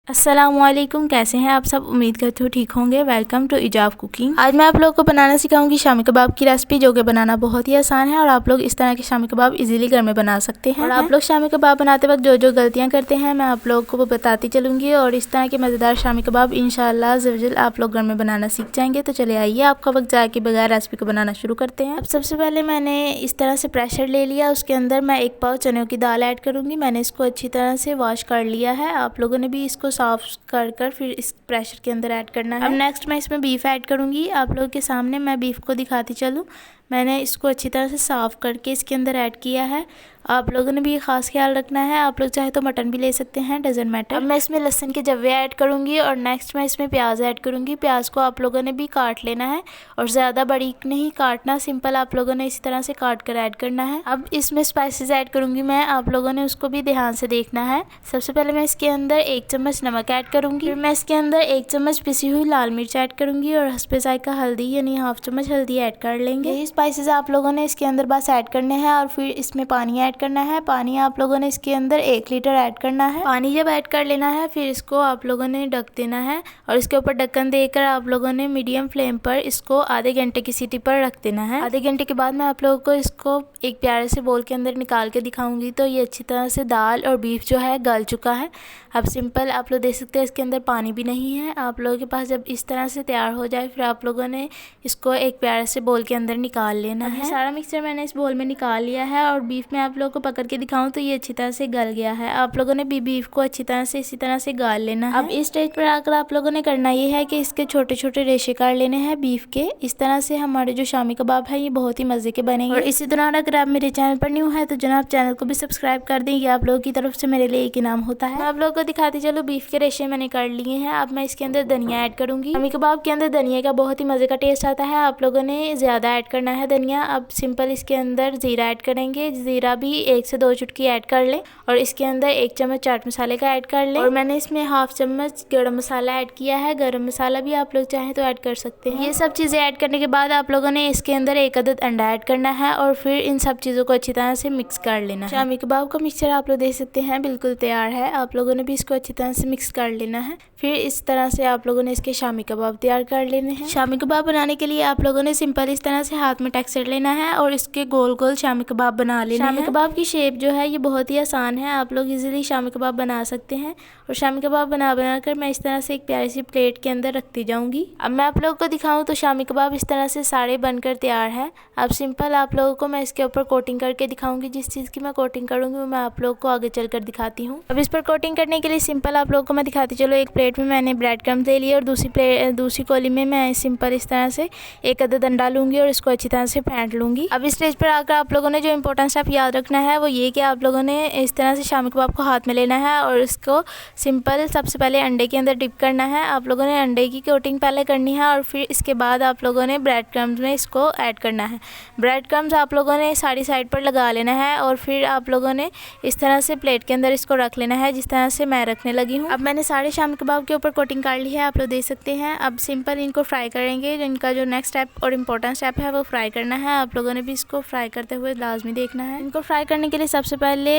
अस्सलामुअलैकुम, कैसे हैं आप सब। उम्मीद करती हूँ ठीक होंगे। वेलकम टू इजाब कुकिंग। आज मैं आप लोगों को बनाना सिखाऊंगी शामी कबाब की रेसिपी, जो कि बनाना बहुत ही आसान है और आप लोग इस तरह के शामी कबाब इजीली घर में बना सकते हैं। और आप लोग शामी कबाब बनाते वक्त जो जो गलतियां करते हैं मैं आप लोगों को वो बताती चलूंगी और इस तरह के मज़ेदार शामी कबाब इंशाअल्लाह ज़रूर आप लोग घर में बनाना सीख जाएंगे। तो चले आइए आपका वक्त जाए के बगैर रेसिपी को बनाना शुरू करते हैं। अब सबसे पहले मैंने इस तरह से प्रेशर ले लिया, उसके अंदर मैं 1 पाव चनों की दाल ऐड करूँगी। मैंने इसको अच्छी तरह से वॉश कर लिया है। आप लोगों ने भी इसको साफ कर फिर इस प्रेशर के अंदर ऐड करना है। अब नेक्स्ट मैं इसमें बीफ ऐड करूंगी। आप लोगों के सामने मैं बीफ को दिखाती चलूँ। मैंने इसको अच्छी तरह से साफ़ करके इसके अंदर ऐड किया है। आप लोगों ने भी ख़ास ख्याल रखना है, आप लोग चाहे तो मटन भी ले सकते हैं, डजेंट मैटर। अब मैं इसमें लहसुन के जव्वे ऐड करूंगी और नेक्स्ट मैं इसमें प्याज ऐड करूंगी। प्याज को आप लोगों ने भी काट लेना है और ज़्यादा बारीक नहीं काटना, सिंपल आप लोगों ने इसी तरह से काट कर ऐड करना है। अब इसमें स्पाइसेस ऐड करूंगी मैं, आप लोगों ने उसको भी ध्यान से देखना है। सबसे पहले मैं इसके अंदर 1 चम्मच नमक ऐड करूंगी। फिर मैं इसके अंदर 1 चम्मच पिसी हुई लाल मिर्च ऐड करूंगी और हस्बे जायका हल्दी यानी 1/2 चम्मच हल्दी ऐड कर लेंगे। ये स्पाइसेस आप लोगों ने इसके अंदर बस ऐड करने हैं और फिर इसमें पानी ऐड करना है। पानी आप लोगों ने इसके अंदर 1 लीटर ऐड करना है। पानी जब ऐड कर लेना है फिर इसको आप लोगों ने ढक देना है और इसके ऊपर ढक्कन देकर आप लोगों ने मीडियम फ्लेम पर इसको आधे घंटे की सीटी पर रख देना है। आधे घंटे के बाद मैं आप लोगों को इसको एक प्यारे से बोल के अंदर निकाल के दिखाऊंगी। तो ये अच्छी तरह से दाल और बीफ जो है गल चुका है। अब सिंपल आप लोग देख सकते हैं इसके अंदर पानी भी नहीं है। आप लोगों के पास जब इस तरह से तैयार हो जाए फिर आप लोगों ने इसको एक प्यारे से बोल के अंदर निकाल लेना है। सारा मिक्सचर मैंने इस बोल में निकाल लिया है और बीफ में आप लोगों को पकड़ के दिखाऊं तो ये अच्छी तरह से गल गया है। आप लोगों ने भी बीफ को अच्छी तरह से इसी तरह से गाल लेना है। अब इस स्टेज पर आकर आप लोगों ने करना ये है कि इसके छोटे छोटे रेशे काट लेने हैं बीफ के। इस तरह से हमारे जो शामी कबाब है ये बहुत ही मजे के बनेंगे। और इसी दौरान अगर आप मेरे चैनल पर न्यू है तो जनाब चैनल को भी सब्सक्राइब कर दें, ये आप लोगों की तरफ से मेरे लिए एक इनाम होता है। आप लोगों को दिखाती चलो बीफ के रेशे मैंने कर लिए हैं। अब मैं इसके अंदर धनिया ऐड करूंगी। शामी कबाब के अंदर धनिया का बहुत ही मजे का टेस्ट आता है। आप लोगों ने ज्यादा ऐड करना है धनिया। अब सिंपल इसके अंदर जीरा ऐड करेंगे। जीरा भी 1 से 2 चुटकी ऐड कर लें और इसके अंदर 1 चम्मच चाट मसाले का ऐड कर लें और मैंने इसमें 1/2 चम्मच गरम मसाला ऐड किया है। गरम मसाला भी आप लोग चाहें तो ऐड कर सकते हैं। ये सब चीजें ऐड करने के बाद आप लोगों ने इसके अंदर 1 अदद अंडा ऐड करना है और फिर इन सब चीजों को अच्छी तरह से मिक्स कर लेना है। शामी कबाब का मिक्सचर आप लोग देख सकते हैं बिल्कुल तैयार है। आप लोगों ने भी इसको अच्छी तरह से मिक्स कर लेना है। फिर इस तरह से आप लोगों ने इसके शामी कबाब तैयार कर लेने हैं। शामी कबाब बनाने के लिए आप लोगों ने सिंपल इस तरह से हाथ में टेक्सचर लेना है और इसके गोल गोल शामी कबाब बना लेना है। शामी कबाब की शेप जो है ये बहुत ही आसान है, आप लोग इजीली शामी कबाब बना सकते हैं। और शामी कबाब बना कर मैं इस तरह से एक प्यारी सी प्लेट के अंदर रखती जाऊंगी। अब मैं आप लोगों को दिखाऊं तो शामी कबाब इस तरह से सारे बनकर तैयार है। अब सिंपल आप लोगों को मैं इसके ऊपर कोटिंग करके दिखाऊंगी। जिस चीज़ की मैं कोटिंग करूंगी वो मैं आप लोगों को आगे चलकर दिखाती हूँ। अब इस पर कोटिंग करने के लिए सिंपल आप लोगों को मैं दिखाती चलो। एक प्लेट में मैंने ब्रेड क्रम्स ले लिए और दूसरी कौली में मैं सिंपल इस तरह से 1 अदद अंडा लूंगी और इसको अच्छी तरह से फेंट लूंगी। अब इस स्टेज पर आकर आप लोगों ने जो इंपॉर्टेंट स्टेप याद रखना है वो ये कि आप लोगों ने इस तरह से शामी कबाब को हाथ में लेना है और इसको सिंपल सबसे पहले अंडे के अंदर डिप करना है। आप लोगों ने अंडे की कोटिंग पहले करनी है और फिर इसके बाद आप लोगों ने ब्रेड क्रम्स में इसको ऐड करना है। ब्रेड क्रम्स आप लोगों ने सारी साइड पर लगा लेना है और फिर आप लोगों ने इस तरह से प्लेट के अंदर इसको रख लेना है जिस तरह से मैं रखने लगी हूँ। अब मैंने सारे शामी कबाब के ऊपर कोटिंग कर ली है, आप लोग देख सकते हैं। अब सिंपल इनको फ्राई करेंगे। इनका जो नेक्स्ट स्टेप और इम्पोर्टेंट स्टेप है वो फ्राई करना है। आप लोगों ने भी इसको फ्राई करते हुए लाजमी देखना है। इनको फ्राई करने के लिए सबसे पहले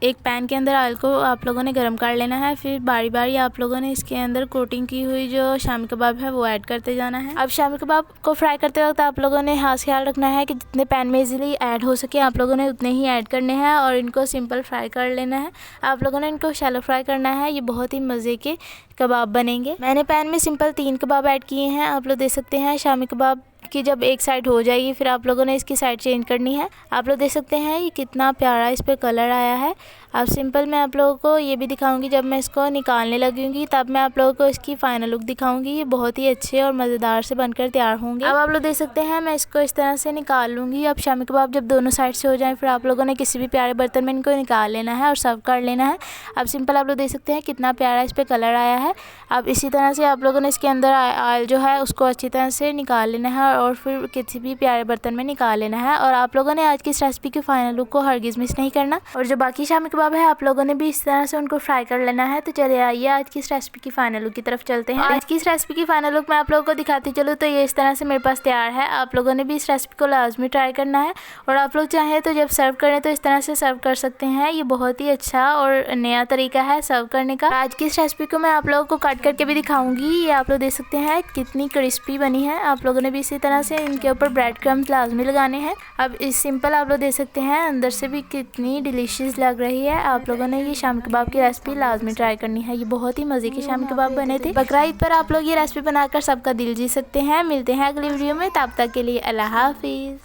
एक पैन के अंदर ऑयल को आप लोगों ने गर्म कर लेना है। फिर बारी बारी आप लोगों ने इसके अंदर कोटिंग की हुई जो शामी कबाब है वो ऐड करते जाना है। अब शामी कबाब को फ्राई करते वक्त आप लोगों ने खास ख्याल रखना है कि जितने पैन में इजीली ऐड हो सके आप लोगों ने उतने ही ऐड करने हैं और इनको सिंपल फ्राई कर लेना है। आप लोगों ने इनको शैलो फ्राई करना है। ये बहुत ही मज़े के कबाब बनेंगे। मैंने पैन में सिंपल 3 कबाब ऐड किए हैं। आप लोग देख सकते हैं शामी कबाब की जब एक साइड हो जाएगी फिर आप लोगों ने इसकी साइड चेंज करनी है। आप लोग देख सकते हैं ये कितना प्यारा इस पे कलर आया है। अब सिंपल मैं आप लोगों को ये भी दिखाऊंगी जब मैं इसको निकालने लगूंगी तब मैं आप लोगों को इसकी फाइनल लुक दिखाऊंगी। ये बहुत ही अच्छे और मज़ेदार से बनकर तैयार होंगे। अब आप लोग देख सकते हैं मैं इसको इस तरह से निकाल लूँगी। अब शामी कबाब जब दोनों साइड से हो जाए फिर आप लोगों ने किसी भी प्यारे बर्तन में इनको निकाल लेना है और सर्व कर लेना है। अब सिंपल आप लोग देख सकते हैं कितना प्यारा इस पर कलर आया है। अब इसी तरह से आप लोगों ने इसके अंदर ऑयल जो है उसको अच्छी तरह से निकाल लेना है और फिर किसी भी प्यारे बर्तन में निकाल लेना है। और आप लोगों ने आज की इस रेसिपी की फाइनल लुक को हरगिज़ मिस नहीं करना। और जो बाकी शामी कबाब कबाब है आप लोगों ने भी इस तरह से उनको फ्राई कर लेना है। तो चलिए आइए आज की इस रेसिपी की फाइनल लुक की तरफ चलते हैं। आज की इस रेसिपी की फाइनल लुक मैं आप लोगों को दिखाती चलूँ तो ये इस तरह से मेरे पास तैयार है। आप लोगों ने भी इस रेसिपी को लाजमी ट्राई करना है और आप लोग चाहें तो जब सर्व करें तो इस तरह से सर्व कर सकते हैं। ये बहुत ही अच्छा और नया तरीका है सर्व करने का। आज की इस रेसिपी को मैं आप लोगों को काट करके भी दिखाऊंगी। ये आप लोग देख सकते हैं कितनी क्रिस्पी बनी है। आप लोगों ने भी इसी तरह से इनके ऊपर ब्रेड क्रम्स लाजमी लगाने हैं। अब इस सिंपल आप लोग देख सकते हैं अंदर से भी कितनी डिलीशियस लग रही है। आप लोगों ने ये शामी कबाब की रेसिपी लाजमी ट्राई करनी है। ये बहुत ही मज़े के शामी कबाब बने थे। बकरा ईद पर आप लोग ये रेसिपी बनाकर सबका दिल जीत सकते हैं। मिलते हैं अगली वीडियो में, तब तक के लिए अल्लाह हाफिज़।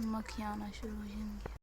मक्खियाँ आना शुरू हो जाएंगी।